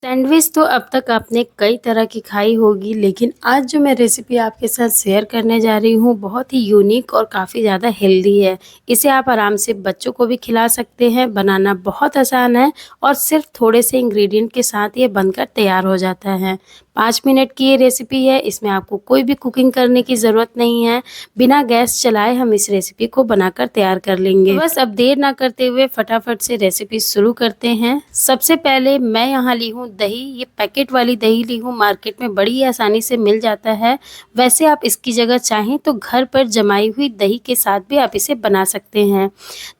Sandwich तो अब तक आपने कई तरह की खाई होगी, लेकिन आज जो मैं रेसिपी आपके साथ शेयर करने जा रही हूँ, बहुत ही यूनिक और काफ़ी ज़्यादा हेल्दी है। इसे आप आराम से बच्चों को भी खिला सकते हैं, बनाना बहुत आसान है और सिर्फ थोड़े से इंग्रेडिएंट के साथ ये बनकर तैयार हो जाता है। 5 मिनट की ये रेसिपी है, इसमें आपको कोई भी कुकिंग करने की ज़रूरत नहीं है। बिना गैस चलाए हम इस रेसिपी को बनाकर तैयार कर लेंगे। तो बस अब देर ना करते हुए फटाफट से रेसिपी शुरू करते हैं। सबसे पहले मैं यहाँ ली हूँ दही, ये पैकेट वाली दही ली हूँ, मार्केट में बड़ी आसानी से मिल जाता है। वैसे आप इसकी जगह चाहें तो घर पर जमाई हुई दही के साथ भी आप इसे बना सकते हैं।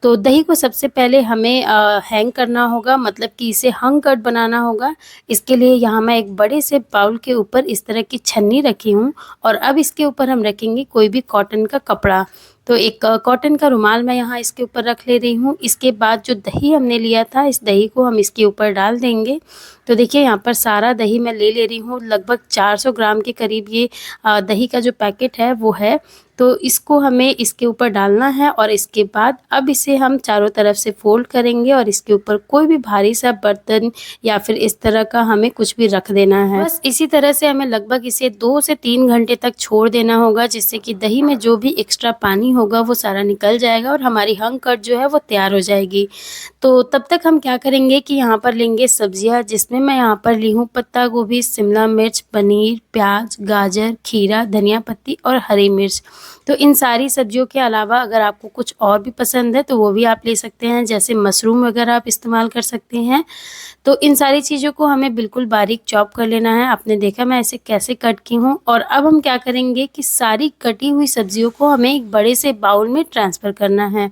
तो दही को सबसे पहले हमें हैंग करना होगा, मतलब कि इसे हंग कट बनाना होगा। इसके लिए यहाँ मैं एक बड़े से बाउल के ऊपर इस तरह की छन्नी रखी हूँ और अब इसके ऊपर हम रखेंगे कोई भी कॉटन का कपड़ा। तो एक कॉटन का रुमाल मैं यहाँ इसके ऊपर रख ले रही हूँ। इसके बाद जो दही हमने लिया था, इस दही को हम इसके ऊपर डाल देंगे। तो देखिए यहाँ पर सारा दही मैं ले रही हूँ, लगभग 400 ग्राम के करीब ये दही का जो पैकेट है वो है। तो इसको हमें इसके ऊपर डालना है और इसके बाद अब इसे हम चारों तरफ से फोल्ड करेंगे और इसके ऊपर कोई भी भारी सा बर्तन या फिर इस तरह का हमें कुछ भी रख देना है। बस इसी तरह से हमें लगभग इसे 2 से 3 घंटे तक छोड़ देना होगा, जिससे कि दही में जो भी एक्स्ट्रा पानी होगा वो सारा निकल जाएगा और हमारी हंग कट जो है वो तैयार हो जाएगी। तो तब तक हम क्या करेंगे कि यहाँ पर लेंगे सब्जियाँ, जिसमें मैं यहाँ पर ली हूँ पत्ता गोभी, शिमला मिर्च, पनीर, प्याज, गाजर, खीरा, धनिया पत्ती और हरी मिर्च। तो इन सारी सब्जियों के अलावा अगर आपको कुछ और भी पसंद है तो वो भी आप ले सकते हैं, जैसे मशरूम वगैरह आप इस्तेमाल कर सकते हैं। तो इन सारी चीज़ों को हमें बिल्कुल बारीक चॉप कर लेना है। आपने देखा मैं इसे कैसे कट की हूँ। और अब हम क्या करेंगे कि सारी कटी हुई सब्जियों को हमें एक बड़े से बाउल में ट्रांसफ़र करना है।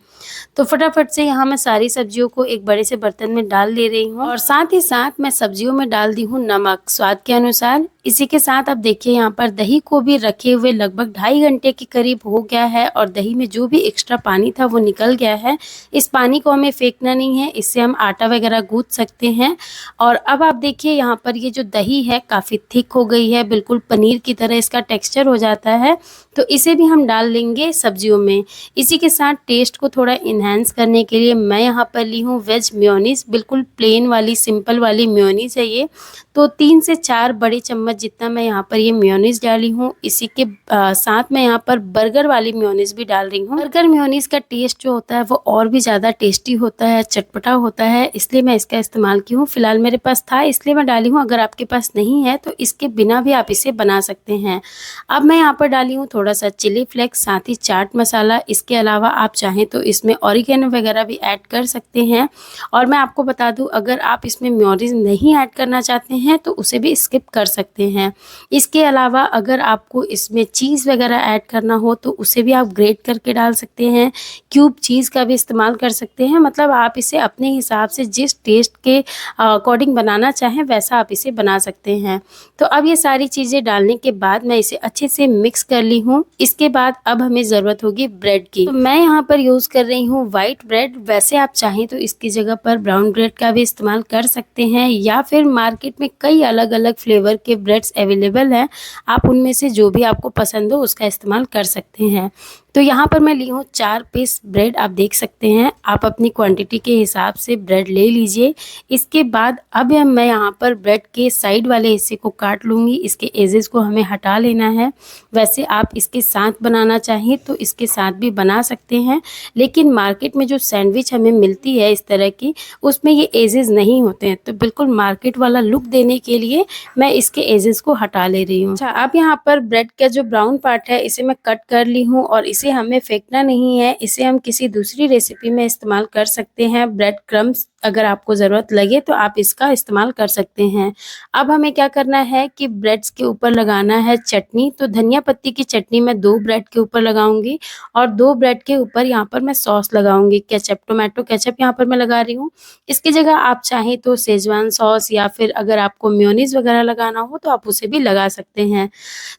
तो फटाफट से यहाँ मैं सारी सब्जियों को एक बड़े से बर्तन में डाल ले रही हूँ और साथ ही साथ मैं सब्जियों में डाल दी हूँ नमक स्वाद के अनुसार। इसी के साथ अब देखिए यहाँ पर दही को भी रखे हुए लगभग 2.5 घंटे के करीब हो गया है और दही में जो भी एक्स्ट्रा पानी था वो निकल गया है। इस पानी को हमें फेंकना नहीं है, इससे हम आटा वगैरह गूँथ सकते हैं। और अब आप देखिए यहाँ पर ये जो दही है काफ़ी थिक हो गई है, बिल्कुल पनीर की तरह इसका टेक्सचर हो जाता है। तो इसे भी हम डाल लेंगे सब्जियों में। इसी के साथ टेस्ट को थोड़ा इन्हेंस करने के लिए मैं यहाँ पर ली हूँ वेज मेयोनीज़, बिल्कुल प्लेन वाली सिंपल वाली मेयोनीज़ है ये। तो 3 से 4 बड़े चम्मच जितना मैं यहाँ पर ये मेयोनीज़ डाली हूँ। इसी के साथ मैं यहाँ पर बर्गर वाली मेयोनीज़ भी डाल रही हूँ। बर्गर मेयोनीज़ का टेस्ट जो होता है वो और भी ज़्यादा टेस्टी होता है, चटपटा होता है, इसलिए मैं इसका इस्तेमाल की हूँ। फिलहाल मेरे पास था इसलिए मैं डाली हूँ, अगर आपके पास नहीं है तो इसके बिना भी आप इसे बना सकते हैं। अब मैं यहाँ पर डाली हूँ थोड़ा सा चिली फ्लेक्स, साथ ही चाट मसाला। इसके अलावा आप चाहें तो इसमें ऑरिगेनो वगैरह भी ऐड कर सकते हैं। और मैं आपको बता दूँ, अगर आप इसमें मेयोनीज़ नहीं ऐड करना चाहते हैं तो उसे भी स्किप कर सकते हैं। इसके अलावा अगर आपको इसमें चीज़ वगैरह ऐड करना हो तो उसे भी आप ग्रेट करके डाल सकते हैं। क्यूब चीज़ का भी इस्तेमाल कर सकते हैं, मतलब आप इसे अपने हिसाब से जिस टेस्ट के अकॉर्डिंग बनाना चाहें वैसा आप इसे बना सकते हैं। तो अब ये सारी चीज़ें डालने के बाद मैं इसे अच्छे से मिक्स कर ली हूँ। इसके बाद अब हमें ज़रूरत होगी ब्रेड की। तो मैं यहाँ पर यूज़ कर रही हूँ वाइट ब्रेड। वैसे आप चाहें तो इसकी जगह पर ब्राउन ब्रेड का भी इस्तेमाल कर सकते हैं, या फिर मार्केट में कई अलग अलग फ्लेवर के ब्रेड्स अवेलेबल हैं। आप उनमें से जो भी आपको पसंद हो उसका इस्तेमाल कर सकते हैं। तो यहाँ पर मैं ली हूँ 4 पीस ब्रेड, आप देख सकते हैं। आप अपनी क्वांटिटी के हिसाब से ब्रेड ले लीजिए। इसके बाद अब मैं यहाँ पर ब्रेड के साइड वाले हिस्से को काट लूँगी। इसके एजेस को हमें हटा लेना है। वैसे आप इसके साथ बनाना चाहें तो इसके साथ भी बना सकते हैं, लेकिन मार्केट में जो सैंडविच हमें मिलती है इस तरह की, उसमें ये एजेस नहीं होते हैं। तो बिल्कुल मार्केट वाला लुक देने के लिए मैं इसके एजेस को हटा ले रही हूँ। अच्छा, अब यहाँ पर ब्रेड का जो ब्राउन पार्ट है इसे मैं कट कर ली हूँ और इसे हमें फेंकना नहीं है, इसे हम किसी दूसरी रेसिपी में इस्तेमाल कर सकते हैं। ब्रेड क्रम्स अगर आपको ज़रूरत लगे तो आप इसका इस्तेमाल कर सकते हैं। अब हमें क्या करना है कि ब्रेड्स के ऊपर लगाना है चटनी। तो धनिया पत्ती की चटनी मैं 2 ब्रेड के ऊपर लगाऊंगी और 2 ब्रेड के ऊपर यहाँ पर मैं सॉस लगाऊंगी, केचप, टोमेटो केचप यहाँ पर मैं लगा रही हूँ। इसकी जगह आप चाहें तो शेजवान सॉस या फिर अगर आपको मेयोनीज वगैरह लगाना हो तो आप उसे भी लगा सकते हैं।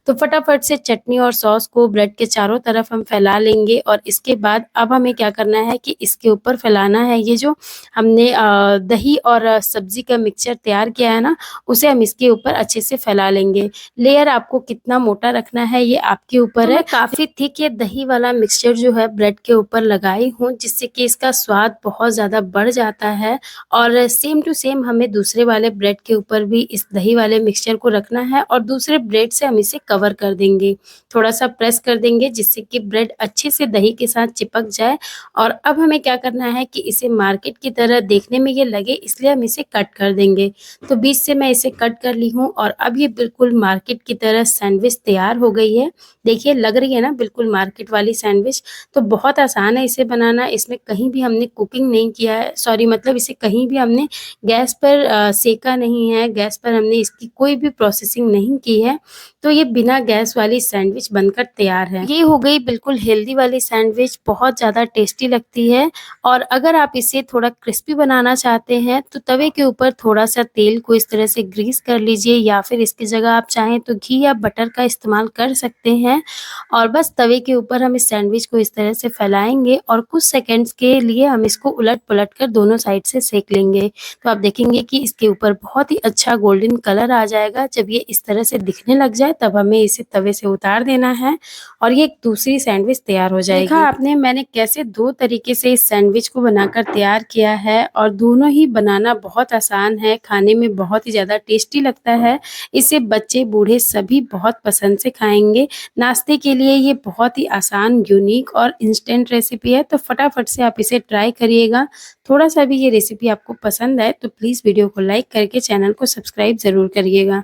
तो फटाफट से चटनी और सॉस को ब्रेड के चारों तरफ हम फैला लेंगे और इसके बाद अब हमें क्या करना है कि इसके ऊपर फैलाना है ये जो हमने हमने दही और सब्ज़ी का मिक्सचर तैयार किया है ना, उसे हम इसके ऊपर अच्छे से फैला लेंगे। लेयर आपको कितना मोटा रखना है ये आपके ऊपर है। मैं काफ़ी थिक ये दही वाला मिक्सचर जो है ब्रेड के ऊपर लगाई हूँ, जिससे कि इसका स्वाद बहुत ज़्यादा बढ़ जाता है। और सेम टू सेम हमें दूसरे वाले ब्रेड के ऊपर भी इस दही वाले मिक्सचर को रखना है और दूसरे ब्रेड से हम इसे कवर कर देंगे। थोड़ा-सा प्रेस कर देंगे जिससे कि ब्रेड अच्छे से दही के साथ चिपक जाए। और अब हमें क्या करना है कि इसे मार्केट की तरह देखने में ये लगे, इसलिए हम इसे कट कर देंगे। तो बीच से मैं इसे कट कर ली हूँ और अब ये बिल्कुल मार्केट की तरह सैंडविच तैयार हो गई है। देखिए लग रही है ना बिल्कुल मार्केट वाली सैंडविच। तो बहुत आसान है इसे बनाना, इसमें कहीं भी हमने कुकिंग नहीं किया है, सॉरी मतलब इसे कहीं भी हमने गैस पर सेका नहीं है, गैस पर हमने इसकी कोई भी प्रोसेसिंग नहीं की है। तो ये बिना गैस वाली सैंडविच बनकर तैयार है। ये हो गई बिल्कुल हेल्दी वाली सैंडविच, बहुत ज़्यादा टेस्टी लगती है। और अगर आप इसे थोड़ा क्रिस्पी बनाना चाहते हैं तो तवे के ऊपर थोड़ा-सा तेल को इस तरह से ग्रीस कर लीजिए, या फिर इसकी जगह आप चाहें तो घी या बटर का इस्तेमाल कर सकते हैं। और बस तवे के ऊपर हम इस सैंडविच को इस तरह से फैलाएँगे और कुछ सेकंड्स के लिए हम इसको उलट-पलट कर दोनों साइड से सेक लेंगे। तो आप देखेंगे कि इसके ऊपर बहुत ही अच्छा गोल्डन कलर आ जाएगा। जब ये इस तरह से दिखने लग जाए तब हमें इसे तवे से उतार देना है और ये एक दूसरी सैंडविच तैयार हो जाएगी। देखा आपने मैंने कैसे 2 तरीके से इस सैंडविच को बनाकर तैयार किया है और दोनों ही बनाना बहुत आसान है, खाने में बहुत ही ज़्यादा टेस्टी लगता है। इसे बच्चे, बूढ़े सभी बहुत पसंद से खाएँगे। नाश्ते के लिए ये बहुत ही आसान, यूनिक और इंस्टेंट रेसिपी है, तो फटाफट से आप इसे ट्राई करिएगा। थोड़ा-सा भी ये रेसिपी आपको पसंद आए तो प्लीज़ वीडियो को लाइक करके चैनल को सब्सक्राइब ज़रूर करिएगा।